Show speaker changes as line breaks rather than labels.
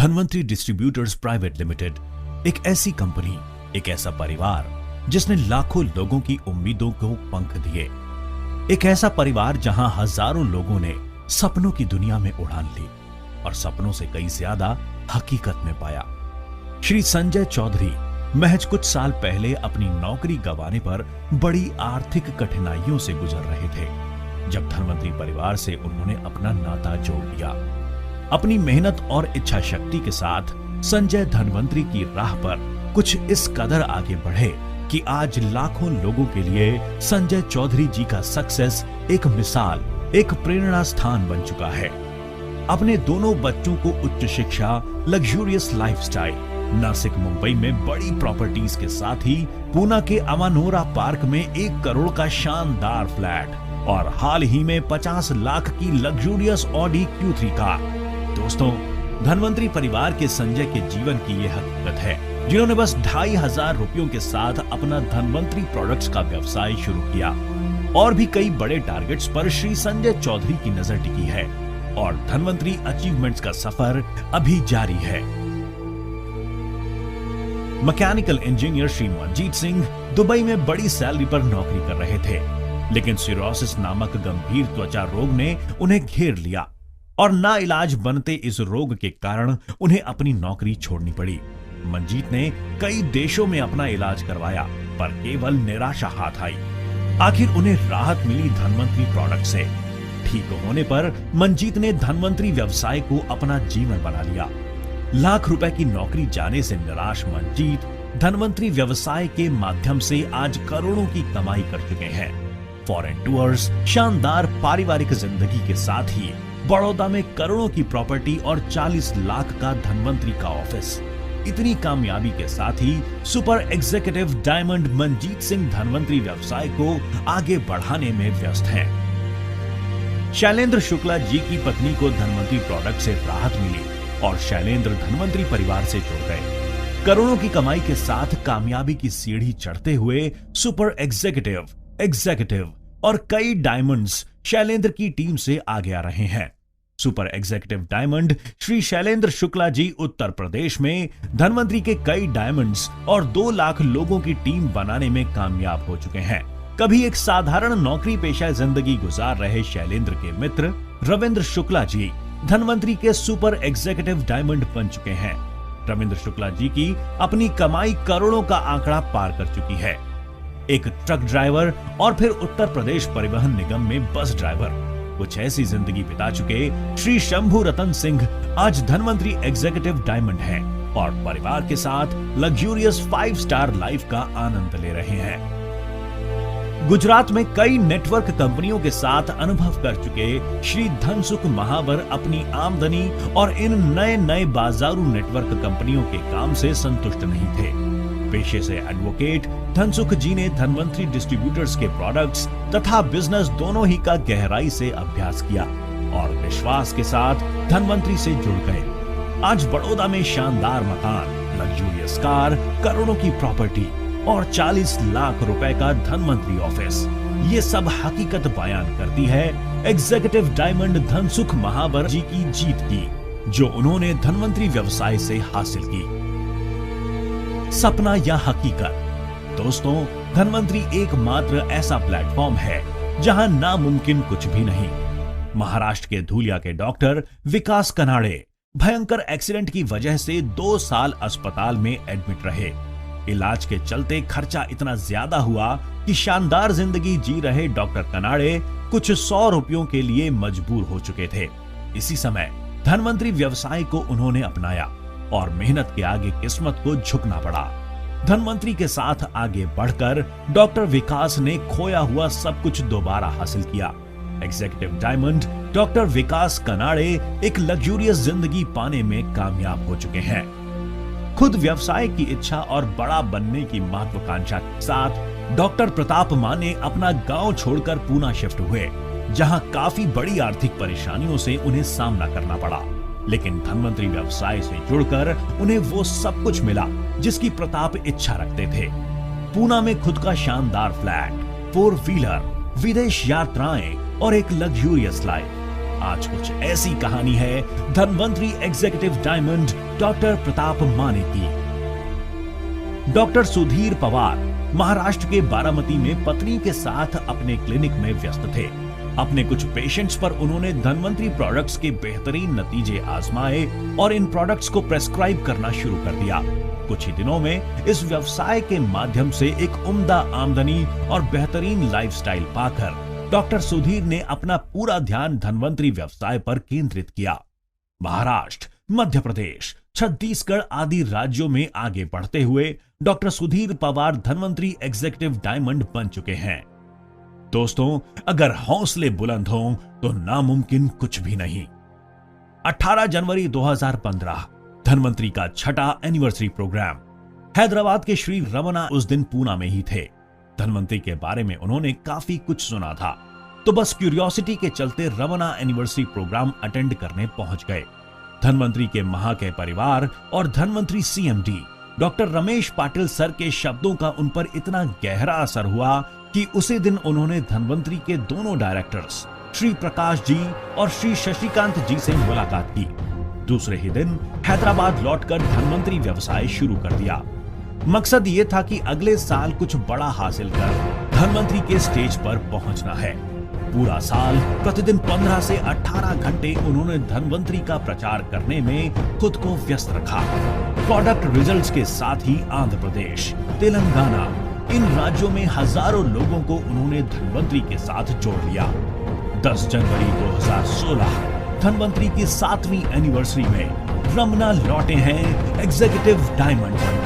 Dhanvantari distributors private limited एक ऐसी company, एक ऐसा परिवार जिसने लाखों लोगों की उम्मीदों को पंख दिए। एक ऐसा परिवार जहां हजारों लोगों ने सपनों की दुनिया में उड़ान ली और सपनों से कई ज्यादा हकीकत में पाया। श्री संजय चौधरी महज कुछ साल पहले अपनी नौकरी गंवाने पर बड़ी आर्थिक कठिनाइयों से गुजर रहे थे, जब धनवंतरी परिवार से उन्होंने अपना नाता जोड़ लिया। अपनी मेहनत और इच्छा शक्ति के साथ संजय धनवंतरी की राह पर कुछ इस कदर आगे बढ़े कि आज लाखों लोगों के लिए संजय चौधरी जी का सक्सेस एक मिसाल, एक प्रेरणा स्थान बन चुका है। अपने दोनों बच्चों को उच्च शिक्षा, लग्जूरियस लाइफस्टाइल, नासिक मुंबई में बड़ी प्रॉपर्टीज के साथ ही पूना के अमानोरा पार्क में 1 करोड़ का शानदार फ्लैट और हाल ही में 50 लाख की लग्जूरियस ऑडी Q3 कार। दोस्तों, धनवंतरी परिवार के संजय के जीवन की यह हकीकत है, जिन्होंने बस 2,500 रुपयों के साथ अपना धनवंतरी प्रोडक्ट्स का व्यवसाय शुरू किया। और भी कई बड़े टारगेट्स पर श्री संजय चौधरी की नजर टिकी है और धनवंतरी अचीवमेंट्स का सफर अभी जारी है। Mechanical engineer Shri Manjeet Singh Dubai में बड़ी सैलरी पर नौकरी कर रहे थे, लेकिन सिरोसिस नामक गंभीर त्वचा रोग ने उन्हें घेर लिया और नाइलाज बनते इस रोग के कारण उन्हें अपनी नौकरी छोड़नी पड़ी। मंजीत ने कई देशों में अपना इलाज करवाया, पर केवल निराशा हाथ आई। आखिर उन्हें राहत मिली धनवंतरी प्रोडक्ट से। ठीक होने पर मंजीत ने धनवंतरी व्यवसाय को अपना जीवन बना लिया। लाख रुपए की नौकरी जाने से निराश मंजीत धनवंतरी व्यवसाय के माध्यम से आज करोड़ों की कमाई कर चुके हैं। फॉरेन टूर्स, शानदार पारिवारिक जिंदगी के साथ ही बड़ौदा में करोड़ों की प्रॉपर्टी और 40 लाख का धनवंतरी का ऑफिस। इतनी कामयाबी के साथ ही super executive diamond Manjeet Singh Dhanvantari व्यवसाय को आगे बढ़ाने में व्यस्त हैं। शैलेंद्र शुक्ला जी की पत्नी को धनवंतरी प्रोडक्ट से राहत मिली और शैलेंद्र धनवंतरी परिवार से जुड़ गए। करोड़ों की कमाई के साथ कामयाबी की सीढ़ी चढ़ते हुए सुपर एग्जीक्यूटिव और कई डायमंड्स शैलेंद्र की टीम से आगे आ रहे हैं। Super executive diamond Shri Shailendra Shukla ji Uttar Pradesh में धनवंतरी के कई डायमंड्स और 2 लाख लोगों की टीम बनाने में कामयाब हो चुके हैं। कभी एक साधारण नौकरी पेशा जिंदगी गुजार रहे शैलेंद्र के मित्र रविंद्र शुक्ला जी धनवंतरी के सुपर एग्जीक्यूटिव डायमंड बन चुके हैं। रविंद्र शुक्ला जी की अपनी कमाई करोड़ों का आंकड़ा पार कर चुकी है। एक ट्रक ड्राइवर और फिर उत्तर प्रदेश परिवहन निगम में बस ड्राइवर, कुछ ऐसी जिंदगी बिता चुके श्री शंभू रतन सिंह आज धनवंतरी एग्जीक्यूटिव डायमंड हैं और परिवार के साथ लग्जूरियस 5 स्टार लाइफ का आनंद ले रहे हैं। गुजरात में कई नेटवर्क कंपनियों के साथ अनुभव कर चुके श्री धनसुख महावर अपनी आमदनी और इन नए बाजारू नेटवर्क कंपनियों के काम से संतुष्ट नहीं थे। पेशे से एडवोकेट धनसुख जी ने धनवंतरी डिस्ट्रीब्यूटर्स के प्रोडक्ट्स तथा बिजनेस दोनों ही का गहराई से अभ्यास किया और विश्वास के साथ धनवंतरी से जुड़ गए। आज बड़ौदा में शानदार मकान, लग्जूरियस कार, करोड़ों की प्रॉपर्टी और 40 लाख रुपए का धनवंतरी ऑफिस, ये सब हकीकत बयान करती है एग्जीक्यूटिव डायमंड धनसुख महावर जी की जीत की, जो उन्होंने धनवंतरी व्यवसाय से हासिल की। सपना या हकीकत? दोस्तों, धनवंतरी एकमात्र ऐसा प्लेटफॉर्म है जहां नामुमकिन कुछ भी नहीं। महाराष्ट्र के धूलिया के डॉक्टर विकास कनाड़े भयंकर एक्सीडेंट की वजह से 2 साल अस्पताल में एडमिट रहे। इलाज के चलते खर्चा इतना ज्यादा हुआ कि शानदार जिंदगी जी रहे डॉक्टर कनाड़े कुछ 100 रुपयों के लिए मजबूर हो चुके थे। इसी समय धनवंतरी व्यवसाय को उन्होंने अपनाया और मेहनत के आगे किस्मत को झुकना पड़ा। धनवंतरी के साथ आगे बढ़कर डॉक्टर विकास ने खोया हुआ सब कुछ दोबारा हासिल किया। एग्जीक्यूटिव डायमंड डॉक्टर विकास कनाड़े एक लग्जूरियस जिंदगी पाने में कामयाब हो चुके हैं। खुद व्यवसाय की इच्छा और बड़ा बनने की महत्वाकांक्षा के साथ डॉक्टर प्रताप माने अपना गांव छोड़कर पूना शिफ्ट हुए, जहां काफी बड़ी आर्थिक परेशानियों से उन्हें सामना करना पड़ा। लेकिन धनवंतरी व्यवसाय से जुड़कर उन्हें वो सब कुछ मिला जिसकी प्रताप इच्छा रखते थे। पूना में खुद का शानदार फ्लैट, 4 व्हीलर, विदेश यात्राएं और एक लग्जूरियस लाइफ। आज कुछ ऐसी कहानी है Dhanvantari executive diamond doctor Pratap माने की। डॉक्टर सुधीर पवार महाराष्ट्र के बारामती में पत्नी के साथ अपने क्लिनिक में व्यस्त थे। अपने कुछ पेशेंट्स पर उन्होंने धनवंतरी प्रोडक्ट्स के बेहतरीन नतीजे आजमाए और इन प्रोडक्ट्स को प्रेस्क्राइब करना शुरू कर दिया। कुछ ही दिनों में इस व्यवसाय के माध्यम से एक उम्दा आमदनी और बेहतरीन लाइफस्टाइल पाकर डॉक्टर सुधीर ने अपना पूरा ध्यान धनवंतरी व्यवसाय पर केंद्रित किया। महाराष्ट्र, मध्य प्रदेश, छत्तीसगढ़ आदि राज्यों में आगे बढ़ते हुए doctor Sudhir Pawar Dhanvantari executive diamond बन चुके हैं। दोस्तों, अगर हौसले बुलंद हों तो नामुमकिन कुछ भी नहीं। 18 जनवरी 2015 धनवंतरी का छठा एनिवर्सरी प्रोग्राम। हैदराबाद के श्री रमना उस दिन पूना में ही थे। धनवंतरी के बारे में उन्होंने काफी कुछ सुना था, तो बस क्यूरियोसिटी के चलते रमना एनिवर्सरी प्रोग्राम अटेंड करने पहुंच गए। धनवंतरी के महाकय परिवार और Dhanvantari CMD doctor Ramesh Patil sir के शब्दों का उन पर इतना गहरा असर हुआ कि उसी दिन उन्होंने धनवंतरी के दोनों डायरेक्टर्स श्री प्रकाश जी और श्री शशिकांत जी से मुलाकात की। दूसरे ही दिन हैदराबाद लौटकर धनवंतरी व्यवसाय शुरू कर दिया। मकसद ये था कि अगले साल कुछ बड़ा हासिल कर धनवंतरी के स्टेज पर पहुंचना है। पूरा साल प्रतिदिन 15 से 18 घंटे उन्होंने धनवंतरी का प्रचार करने में खुद को व्यस्त रखा। प्रोडक्ट रिजल्ट्स के साथ ही आंध्र प्रदेश, तेलंगाना, इन राज्यों में हजारों लोगों को उन्होंने धनवंतरी के साथ जोड़ लिया। 10 जनवरी 2016 धनवंतरी की 7वीं एनिवर्सरी में रमना लौटे हैं एग्जीक्यूटिव डायमंड।